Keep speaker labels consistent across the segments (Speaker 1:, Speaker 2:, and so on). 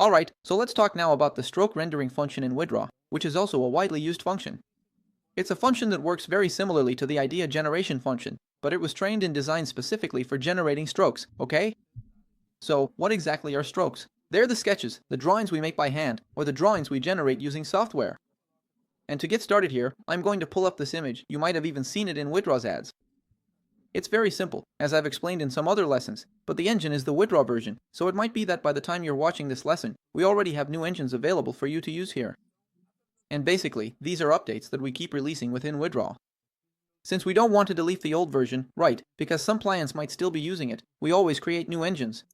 Speaker 1: Alright, so let's talk now about the stroke rendering function in Redraw, which is also a widely used function. It's a function that works very similarly to the idea generation function, but it was trained and designed specifically for generating strokes, okay? So, what exactly are strokes? They're the sketches, the drawings we make by hand, or the drawings we generate using software. And to get started here, I'm going to pull up this image. You might have even seen it in Redraw's ads. It's very simple, as I've explained in some other lessons, but the engine is the Redraw version, so it might be that by the time you're watching this lesson, we already have new engines available for you to use here. And basically, these are updates that we keep releasing within Redraw. Since we don't want to delete the old version, right, because some clients might still be using it, we always create new engines.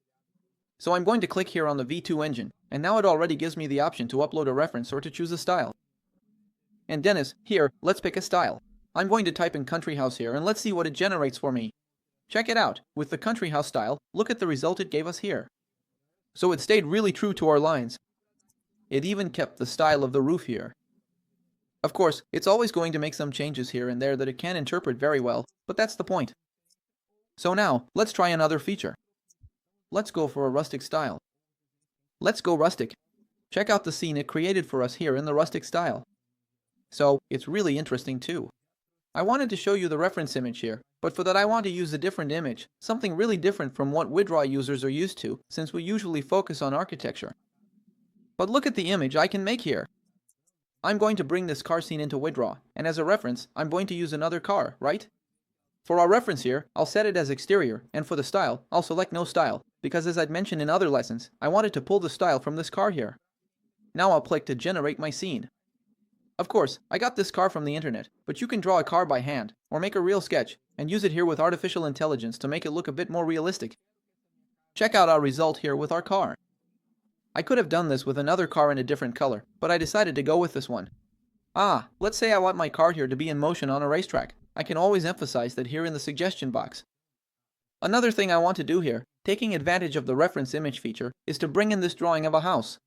Speaker 1: So I'm going to click here on the V2 engine, and now it already gives me the option to upload a reference or to choose a style. And Dennis, here, let's pick a style. I'm going to type in country house here and let's see what it generates for me. Check it out. With the country house style, look at the result it gave us here. So it stayed really true to our lines. It even kept the style of the roof here. Of course, it's always going to make some changes here and there that it can't interpret very well, but that's the point. So now, let's try another feature. Let's go for a rustic style. Let's go rustic. Check out the scene it created for us here in the rustic style. So, it's really interesting too. I wanted to show you the reference image here, but for that I want to use a different image, something really different from what Redraw users are used to, since we usually focus on architecture. But look at the image I can make here. I'm going to bring this car scene into Redraw, and as a reference, I'm going to use another car, right? For our reference here, I'll set it as exterior, and for the style, I'll select no style, because as I'd mentioned in other lessons, I wanted to pull the style from this car here. Now I'll click to generate my scene. Of course, I got this car from the internet, but you can draw a car by hand, or make a real sketch, and use it here with artificial intelligence to make it look a bit more realistic. Check out our result here with our car. I could have done this with another car in a different color, but I decided to go with this one. Let's say I want my car here to be in motion on a racetrack. I can always emphasize that here in the suggestion box. Another thing I want to do here, taking advantage of the reference image feature, is to bring in this drawing of a house.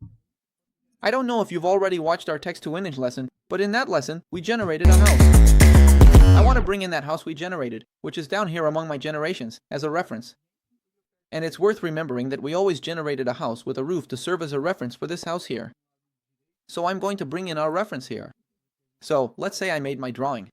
Speaker 1: I don't know if you've already watched our text-to-image lesson, but in that lesson, we generated a house. I want to bring in that house we generated, which is down here among my generations, as a reference. And it's worth remembering that we always generated a house with a roof to serve as a reference for this house here. So I'm going to bring in our reference here. So, let's say I made my drawing.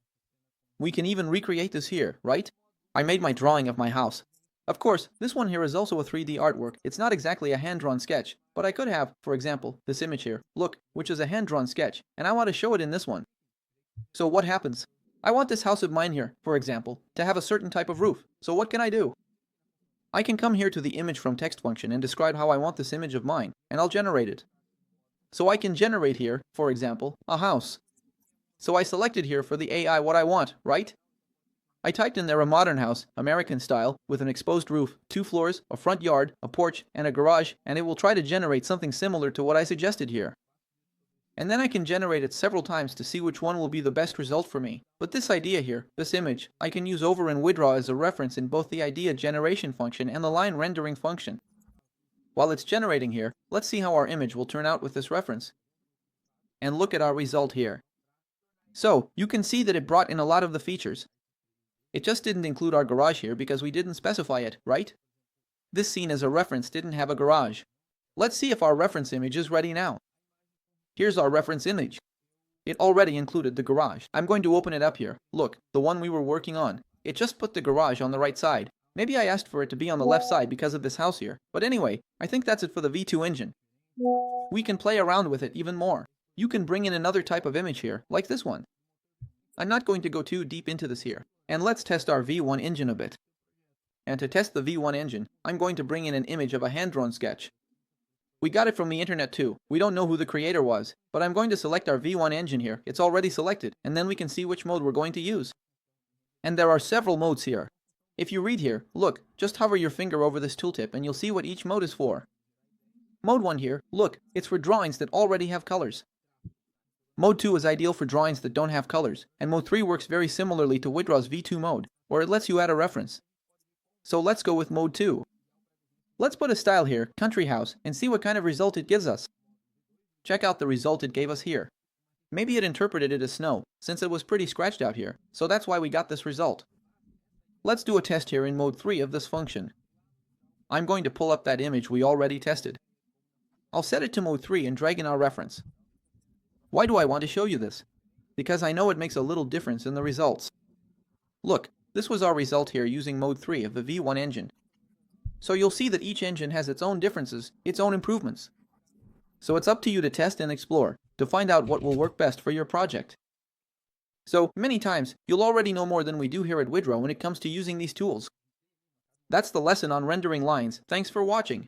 Speaker 1: We can even recreate this here, right? I made my drawing of my house. Of course, this one here is also a 3D artwork. It's not exactly a hand-drawn sketch, but I could have, for example, this image here, look, which is a hand-drawn sketch, and I want to show it in this one. So what happens? I want this house of mine here, for example, to have a certain type of roof. So what can I do? I can come here to the image from text function and describe how I want this image of mine, and I'll generate it. So I can generate here, for example, a house. So I selected here for the AI what I want, right? I typed in there a modern house, American style, with an exposed roof, 2 floors, a front yard, a porch, and a garage, and it will try to generate something similar to what I suggested here. And then I can generate it several times to see which one will be the best result for me. But this idea here, this image, I can use over in Redraw as a reference in both the idea generation function and the line rendering function. While it's generating here, let's see how our image will turn out with this reference. And look at our result here. So, you can see that it brought in a lot of the features. It just didn't include our garage here because we didn't specify it, right? This scene as a reference didn't have a garage. Let's see if our reference image is ready now. Here's our reference image. It already included the garage. I'm going to open it up here. Look, the one we were working on. It just put the garage on the right side. Maybe I asked for it to be on the left side because of this house here. But anyway, I think that's it for the V2 engine. We can play around with it even more. You can bring in another type of image here, like this one. I'm not going to go too deep into this here. And let's test our V1 engine a bit. And to test the V1 engine, I'm going to bring in an image of a hand-drawn sketch. We got it from the internet too. We don't know who the creator was, but I'm going to select our V1 engine here. It's already selected, and then we can see which mode we're going to use. And there are several modes here. If you read here, look, just hover your finger over this tooltip and you'll see what each mode is for. Mode 1 here, look, it's for drawings that already have colors. Mode 2 is ideal for drawings that don't have colors, and Mode 3 works very similarly to Redraw's V2 mode, where it lets you add a reference. So let's go with Mode 2. Let's put a style here, country house, and see what kind of result it gives us. Check out the result it gave us here. Maybe it interpreted it as snow, since it was pretty scratched out here, so that's why we got this result. Let's do a test here in Mode 3 of this function. I'm going to pull up that image we already tested. I'll set it to mode 3 and drag in our reference. Why do I want to show you this? Because I know it makes a little difference in the results. Look, this was our result here using mode 3 of the V1 engine. So you'll see that each engine has its own differences, its own improvements. So it's up to you to test and explore, to find out what will work best for your project. So, many times, you'll already know more than we do here at Redraw when it comes to using these tools. That's the lesson on rendering lines. Thanks for watching.